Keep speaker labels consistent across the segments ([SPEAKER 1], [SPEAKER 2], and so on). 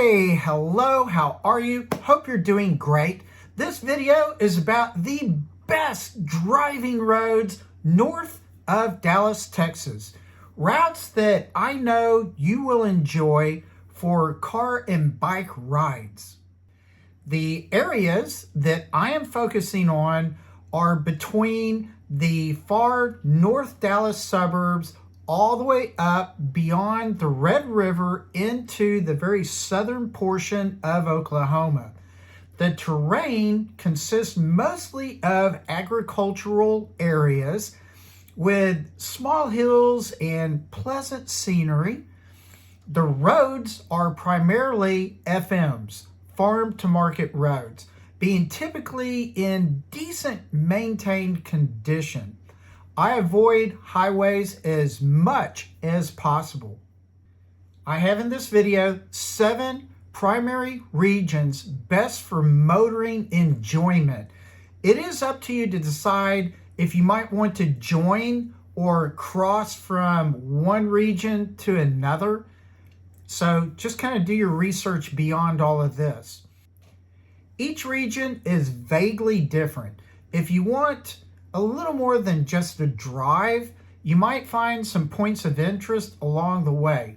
[SPEAKER 1] Hey, hello, how are you? Hope you're doing great. This video is about the best driving roads north of Dallas, Texas. Routes that I know you will enjoy for car and bike rides. The areas that I am focusing on are between the far North Dallas suburbs all the way up beyond the Red River into the very southern portion of Oklahoma. The terrain consists mostly of agricultural areas with small hills and pleasant scenery. The roads are primarily FMs, farm to market roads, being typically in decent maintained condition. I avoid highways as much as possible. I have in this video 7 primary regions best for motoring enjoyment. It is up to you to decide if you might want to join or cross from one region to another. So just kind of do your research beyond all of this. Each region is vaguely different. If you want a little more than just a drive, you might find some points of interest along the way.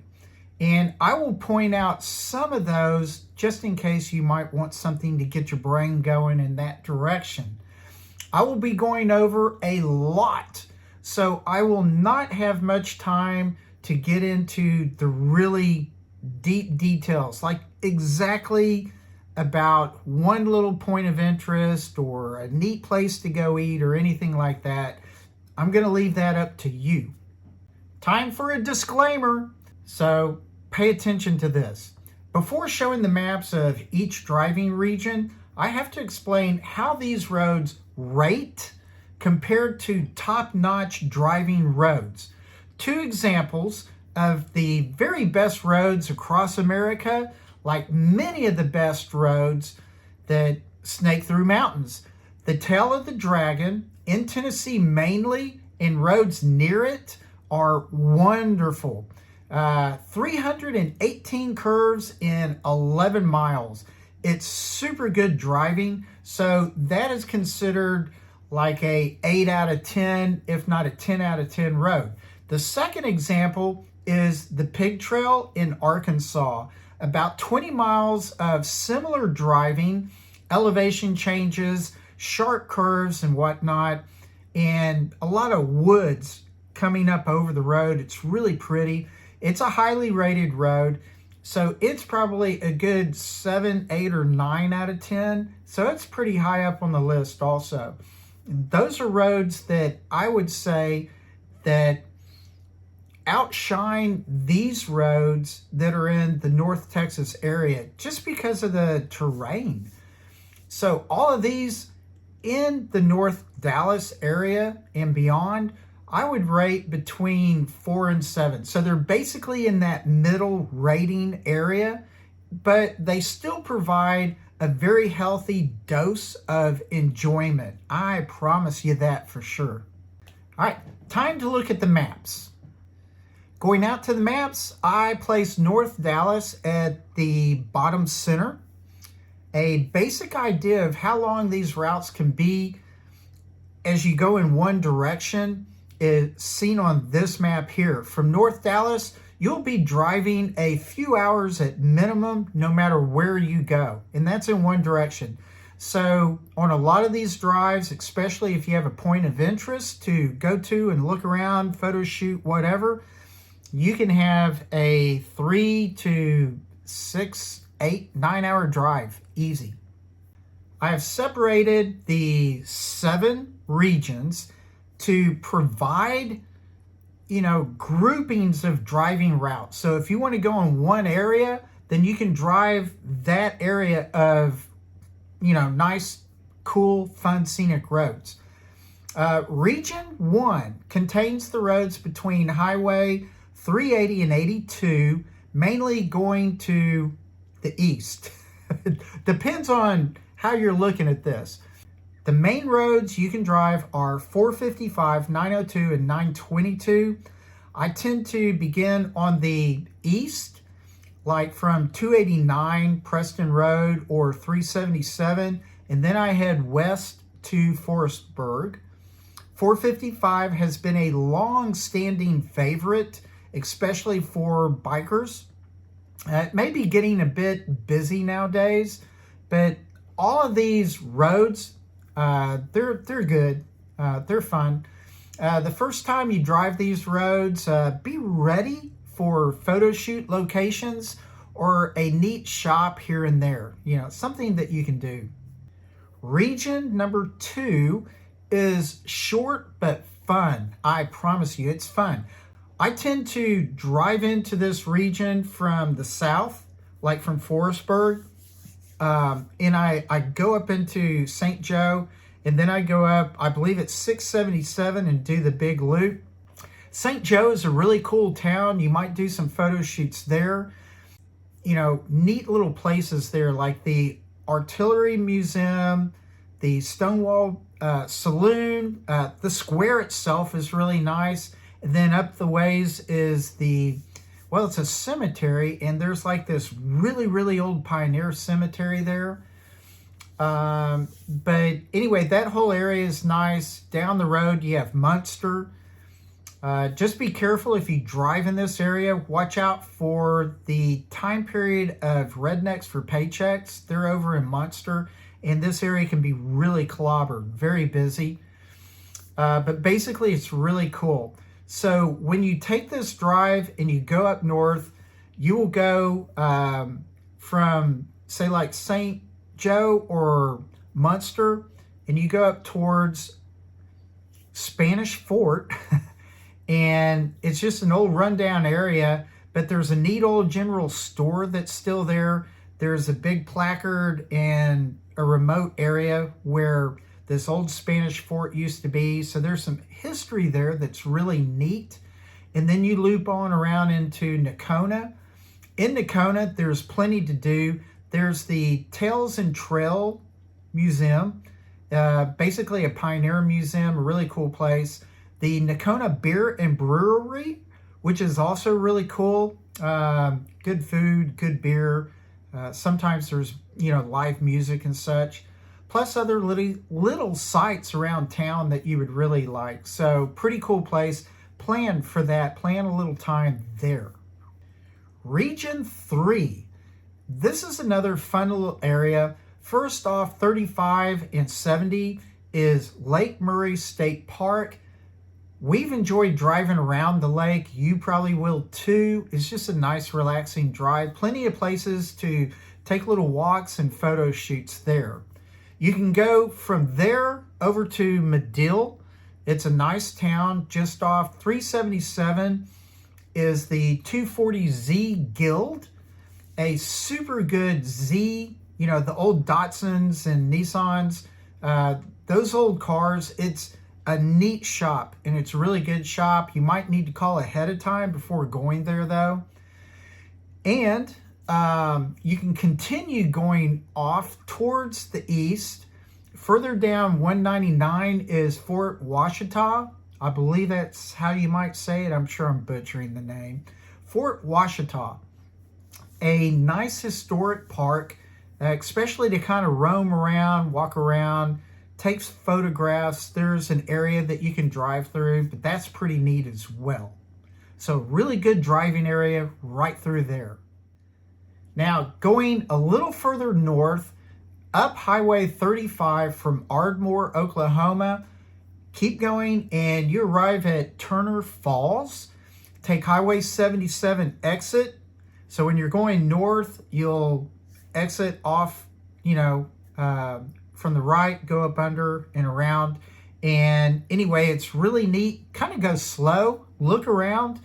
[SPEAKER 1] And I will point out some of those just in case you might want something to get your brain going in that direction. I will be going over a lot, so I will not have much time to get into the really deep details, like exactly about one little point of interest or a neat place to go eat or anything like that. I'm going to leave that up to you. Time for a disclaimer, so pay attention to this. Before showing the maps of each driving region, I have to explain how these roads rate compared to top-notch driving roads. 2 examples of the very best roads across America, like many of the best roads that snake through mountains. The Tail of the Dragon in Tennessee mainly, and roads near it are wonderful. 318 curves in 11 miles. It's super good driving, so that is considered like a 8 out of 10, if not a 10 out of 10 road. The second example is the Pig Trail in Arkansas. About 20 miles of similar driving, elevation changes, sharp curves and whatnot, and a lot of woods coming up over the road. It's really pretty. It's a highly rated road, so it's probably a good 7, 8, or 9 out of 10. So it's pretty high up on the list also. Those are roads that I would say that outshine these roads that are in the North Texas area just because of the terrain. So all of these in the North Dallas area and beyond, I would rate between 4 and 7. So they're basically in that middle rating area, but they still provide a very healthy dose of enjoyment. I promise you that for sure. All right, time to look at the maps. Going out to the maps, I place North Dallas at the bottom center. A basic idea of how long these routes can be as you go in one direction is seen on this map here. From North Dallas, you'll be driving a few hours at minimum no matter where you go, and that's in one direction. So on a lot of these drives, especially if you have a point of interest to go to and look around, photo shoot, whatever, you can have a 3 to 6, 8, 9 hour drive, easy. I have separated the 7 regions to provide, groupings of driving routes. So if you want to go in one area, then you can drive that area of, nice, cool, fun, scenic roads. Region 1 contains the roads between Highway 380 and 82, mainly going to the east. Depends on how you're looking at this. The main roads you can drive are 455, 902, and 922. I tend to begin on the east like from 289 Preston Road or 377, and then I head west to Forestburg. 455 has been a long-standing favorite, especially for bikers. It may be getting a bit busy nowadays, but all of these roads, they're good. They're fun. The first time you drive these roads, be ready for photo shoot locations or a neat shop here and there. You know, something that you can do. Region number 2 is short but fun. I promise you, it's fun. I tend to drive into this region from the south, like from Forestburg, and I go up into St. Joe, and then I go up, I believe it's 677, and do the big loop. St. Joe is a really cool town. You might do some photo shoots there. You know, neat little places there, like the Artillery Museum, the Stonewall Saloon. The square itself is really nice. And then up the ways is it's a cemetery, and there's like this really, really old pioneer cemetery there. But anyway, that whole area is nice. Down the road, you have Munster. Just be careful if you drive in this area. Watch out for the time period of rednecks for paychecks. They're over in Munster, and this area can be really clobbered, very busy. But basically, it's really cool. So when you take this drive and you go up north, you will go from, say, like St. Joe or Munster, and you go up towards Spanish Fort, and it's just an old rundown area, but there's a neat old general store that's still there. There's a big placard and a remote area where this old Spanish fort used to be. So there's some history there that's really neat. And then you loop on around into Nakona. In Nakona, there's plenty to do. There's the Tales and Trail Museum, basically a pioneer museum, a really cool place. The Nakona Beer and Brewery, which is also really cool. Good food, good beer. Sometimes there's, live music and such. Plus other little sites around town that you would really like. So pretty cool place. Plan for that. Plan a little time there. Region 3. This is another fun little area. First off, 35 and 70 is Lake Murray State Park. We've enjoyed driving around the lake. You probably will too. It's just a nice, relaxing drive. Plenty of places to take little walks and photo shoots there. You can go from there over to Medill. It's a nice town just off 377 is the 240Z Guild, a super good Z, the old Datsuns and Nissans, those old cars. It's a neat shop, and it's a really good shop. You might need to call ahead of time before going there though. And you can continue going off towards the east. Further down 199 is Fort Washita. I believe that's how you might say it. I'm sure I'm butchering the name. Fort Washita, a nice historic park, especially to kind of roam around, walk around, take photographs. There's an area that you can drive through, but that's pretty neat as well. So really good driving area right through there. Now, going a little further north, up Highway 35 from Ardmore, Oklahoma, keep going and you arrive at Turner Falls. Take Highway 77 exit. So when you're going north, you'll exit off, from the right, go up under and around. And anyway, it's really neat. Kind of go slow, look around.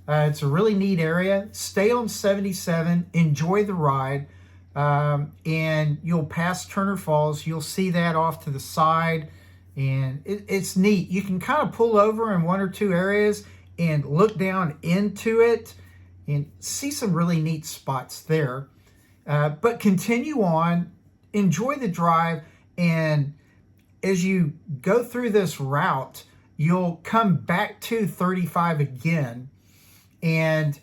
[SPEAKER 1] It's a really neat area. Stay on 77, enjoy the ride, and you'll pass Turner Falls. You'll see that off to the side, and it's neat. You can kind of pull over in one or two areas and look down into it and see some really neat spots there. But continue on, enjoy the drive, and as you go through this route, you'll come back to 35 again. And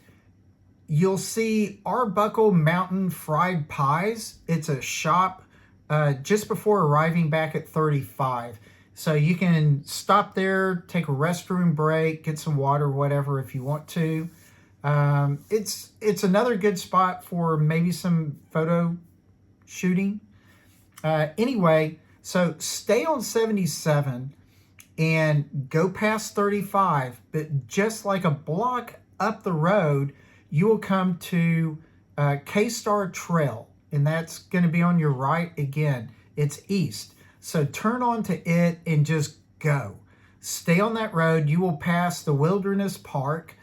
[SPEAKER 1] you'll see Arbuckle Mountain Fried Pies. It's a shop just before arriving back at 35. So you can stop there, take a restroom break, get some water, whatever, if you want to. It's another good spot for maybe some photo shooting. Anyway, so stay on 77 and go past 35, but just like a block up the road, you will come to K-Star Trail, and that's going to be on your right again. It's east. So turn onto it and just go. Stay on that road. You will pass the Wilderness Park.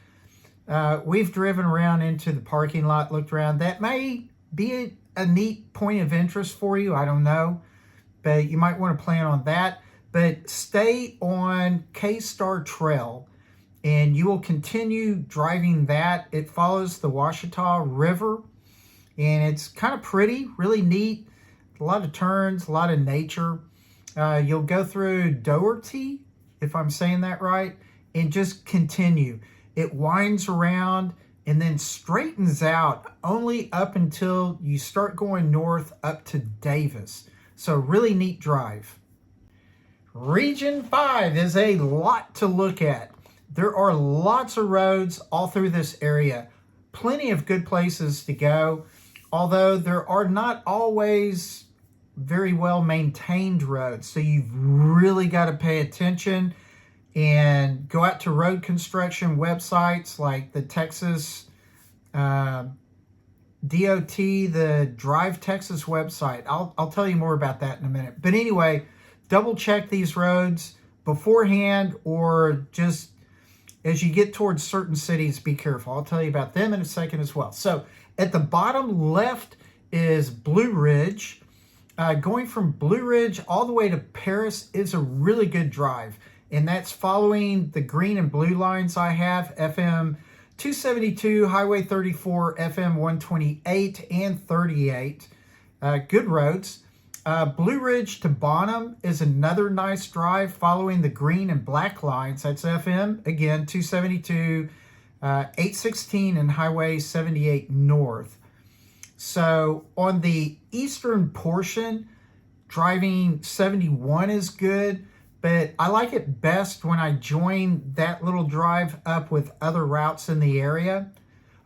[SPEAKER 1] We've driven around into the parking lot, looked around. That may be a neat point of interest for you. I don't know, but you might want to plan on that. But stay on K-Star Trail, and you will continue driving that. It follows the Washita River, and it's kind of pretty, really neat. A lot of turns, a lot of nature. You'll go through Doherty, if I'm saying that right, and just continue. It winds around and then straightens out only up until you start going north up to Davis. So really neat drive. Region 5 is a lot to look at. There are lots of roads all through this area. Plenty of good places to go, although there are not always very well maintained roads. So you've really got to pay attention and go out to road construction websites like the Texas DOT, the Drive Texas website. I'll tell you more about that in a minute. But anyway, double check these roads beforehand, or just as you get towards certain cities, be careful. I'll tell you about them in a second as well. So at the bottom left is Blue Ridge. Going from Blue Ridge all the way to Paris is a really good drive. And that's following the green and blue lines I have, FM 272, Highway 34, FM 128, and 38. Good roads. Blue Ridge to Bonham is another nice drive following the green and black lines. That's FM, again, 272, 816, and Highway 78 North. So on the eastern portion, driving 71 is good, but I like it best when I join that little drive up with other routes in the area.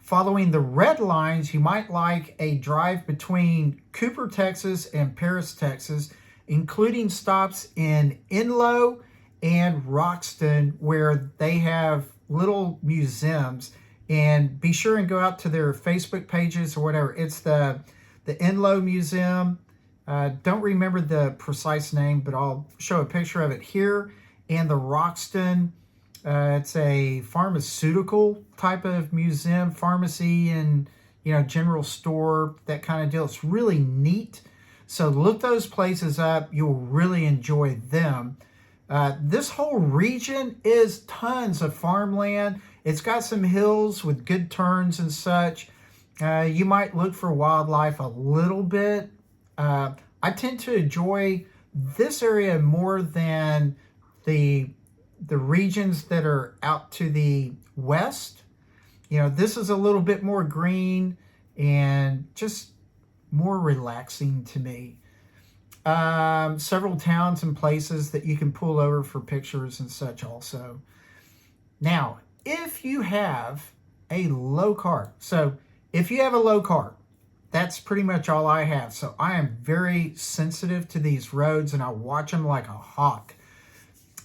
[SPEAKER 1] Following the red lines, you might like a drive between Cooper, Texas and Paris, Texas, including stops in Enlow and Roxton, where they have little museums. And be sure and go out to their Facebook pages or whatever. It's the Enlow Museum. Don't remember the precise name, but I'll show a picture of it here. And the Roxton, it's a pharmaceutical type of museum, pharmacy and, general store, that kind of deal. It's really neat. So look those places up. You'll really enjoy them. This whole region is tons of farmland. It's got some hills with good turns and such. You might look for wildlife a little bit. I tend to enjoy this area more than the regions that are out to the west. This is a little bit more green and just more relaxing to me. Several towns and places that you can pull over for pictures and such also. Now, if you have a low car, that's pretty much all I have. So I am very sensitive to these roads and I watch them like a hawk.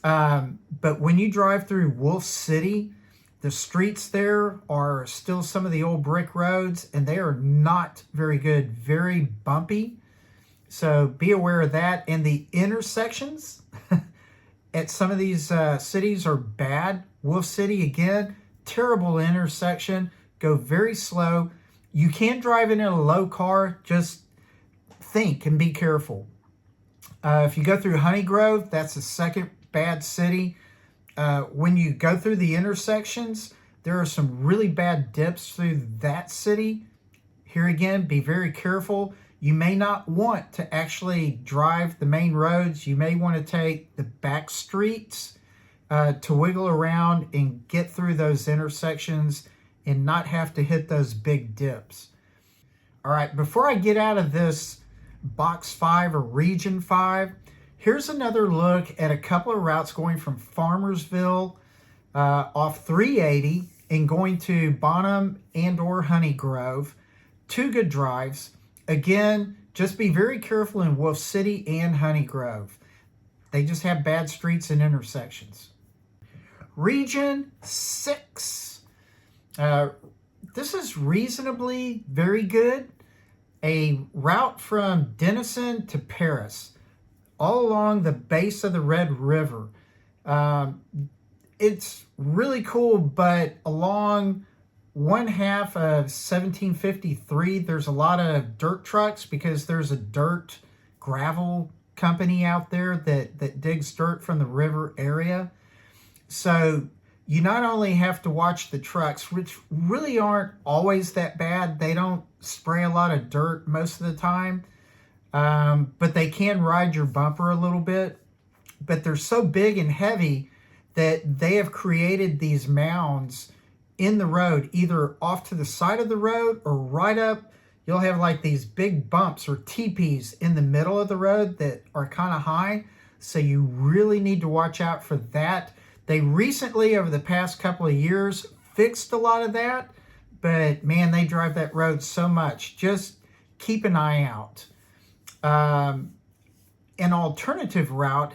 [SPEAKER 1] But when you drive through Wolf City, the streets there are still some of the old brick roads and they are not very good, very bumpy. So be aware of that. And the intersections at some of these cities are bad. Wolf City, again, terrible intersection. Go very slow. You can drive in a low car. Just think and be careful. If you go through Honey Grove, that's the second bad city. When you go through the intersections, there are some really bad dips through that city. Here again, be very careful. You may not want to actually drive the main roads. You may want to take the back streets to wiggle around and get through those intersections and not have to hit those big dips. All right, before I get out of this Box 5 or Region 5, here's another look at a couple of routes going from Farmersville off 380 and going to Bonham and or Honey Grove. Two good drives. Again, just be very careful in Wolf City and Honey Grove. They just have bad streets and intersections. Region 6. This is reasonably very good. A route from Denison to Paris, all along the base of the Red River. It's really cool, but along one half of 1753, there's a lot of dirt trucks because there's a dirt gravel company out there that digs dirt from the river area. So you not only have to watch the trucks, which really aren't always that bad. They don't spray a lot of dirt most of the time, but they can ride your bumper a little bit. But they're so big and heavy that they have created these mounds in the road, either off to the side of the road or right up. You'll have like these big bumps or teepees in the middle of the road that are kind of high. So you really need to watch out for that. They recently, over the past couple of years, fixed a lot of that, but man, they drive that road so much. Just keep an eye out. An alternative route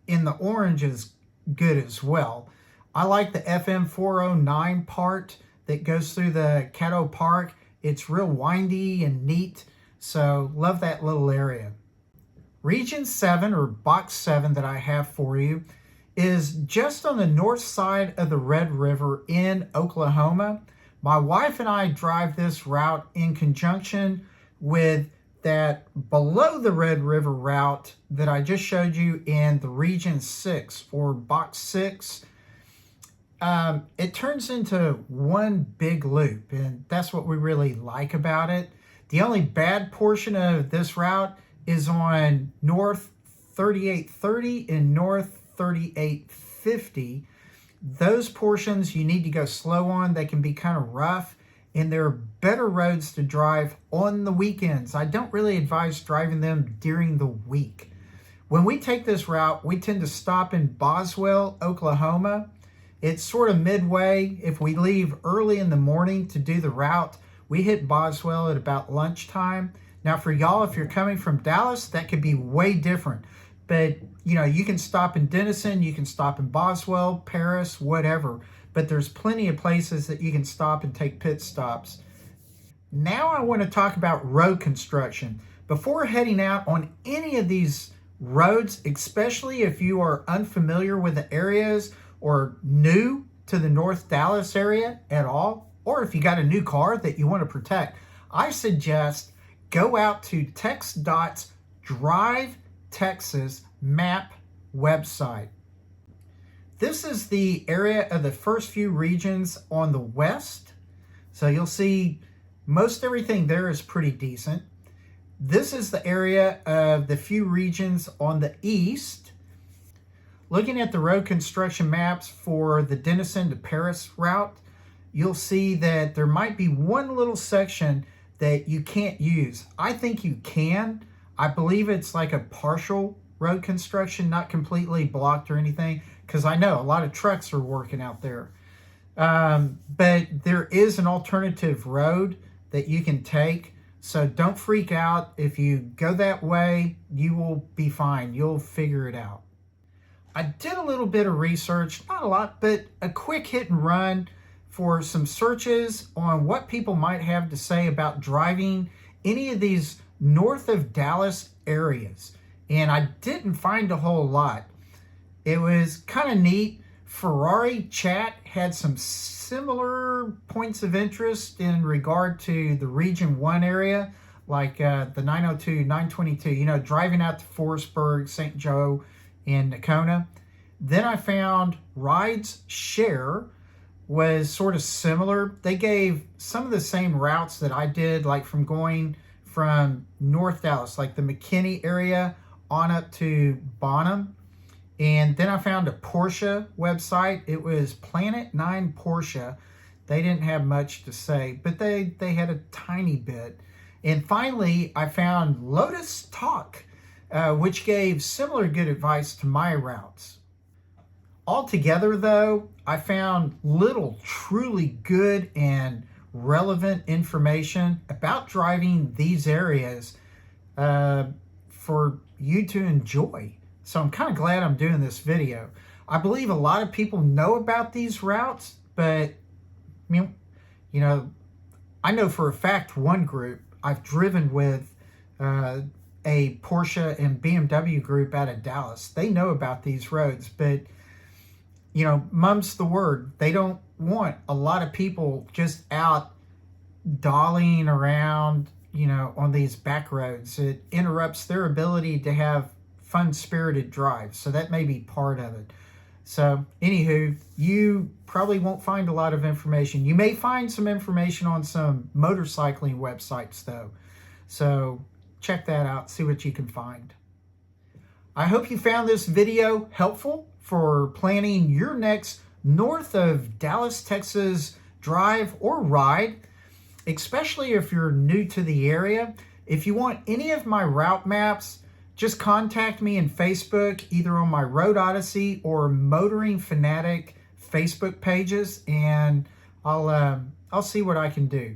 [SPEAKER 1] in the orange is good as well. I like the FM 409 part that goes through the Caddo Park. It's real windy and neat, so love that little area. Region 7, or Box 7 that I have for you, is just on the north side of the Red River in Oklahoma. My wife and I drive this route in conjunction with that below the Red River route that I just showed you in the Region 6 or Box 6. It turns into one big loop, and that's what we really like about it. The only bad portion of this route is on North 3830 and North 3850. Those portions you need to go slow on. They can be kind of rough, and there are better roads to drive on the weekends. I don't really advise driving them during the week. When we take this route, we tend to stop in Boswell, Oklahoma. It's sort of midway. If we leave early in the morning to do the route, we hit Boswell at about lunchtime. Now for y'all, if you're coming from Dallas, that could be way different. But, you know, you can stop in Denison, you can stop in Boswell, Paris, whatever. But there's plenty of places that you can stop and take pit stops. Now I want to talk about road construction. Before heading out on any of these roads, especially if you are unfamiliar with the areas or new to the North Dallas area at all, or if you got a new car that you want to protect, I suggest go out to TxDOT's Drive Texas map website. This is the area of the first few regions on the west. So you'll see most everything there is pretty decent. This is the area of the few regions on the east. Looking at the road construction maps for the Denison to Paris route, you'll see that there might be one little section that you can't use. I think you can. I believe it's like a partial road construction, not completely blocked or anything, because I know a lot of trucks are working out there. But there is an alternative road that you can take, so don't freak out. If you go that way, you will be fine. You'll figure it out. I did a little bit of research, not a lot, but a quick hit and run for some searches on what people might have to say about driving any of these north of Dallas areas. And I didn't find a whole lot. It was kind of neat. Ferrari Chat had some similar points of interest in regard to the Region 1 area, like the 902, 922, you know, driving out to Forestburg, St. Joe, and Nacona. Then I found Rides Share was sort of similar. They gave some of the same routes that I did, like from going from North Dallas, like the McKinney area, on up to Bonham. And then I found a Porsche website. It was Planet 9 Porsche. They didn't have much to say, but they had a tiny bit. And finally, I found Lotus Talk, which gave similar good advice to my routes. Altogether, though, I found little truly good and relevant information about driving these areas for you to enjoy. So I'm kind of glad I'm doing this video. I believe a lot of people know about these routes, but you know, I know for a fact one group I've driven with, a Porsche and BMW group out of Dallas. They know about these roads, but mum's the word. They don't want a lot of people just out dollying around, on these back roads. It interrupts their ability to have fun-spirited drives. So that may be part of it. So anywho, you probably won't find a lot of information. You may find some information on some motorcycling websites though. So check that out, see what you can find. I hope you found this video helpful for planning your next north of Dallas, Texas drive or ride, especially if you're new to the area. If you want any of my route maps, just contact me in Facebook, either on my Road Odyssey or Motoring Fanatic Facebook pages, and I'll see what I can do.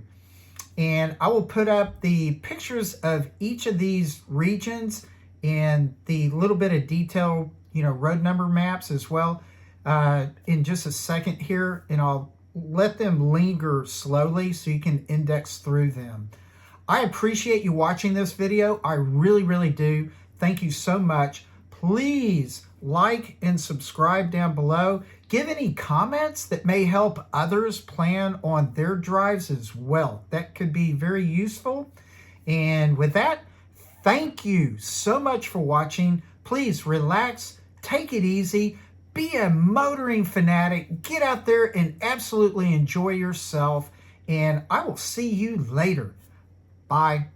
[SPEAKER 1] And I will put up the pictures of each of these regions and the little bit of detail, road number maps as well, in just a second here, and I'll let them linger slowly so you can index through them. I appreciate you watching this video. I really, really do. Thank you so much. Please like and subscribe down below. Give any comments that may help others plan on their drives as well. That could be very useful. And with that, thank you so much for watching. Please relax, take it easy, be a motoring fanatic, get out there and absolutely enjoy yourself. And I will see you later. Bye.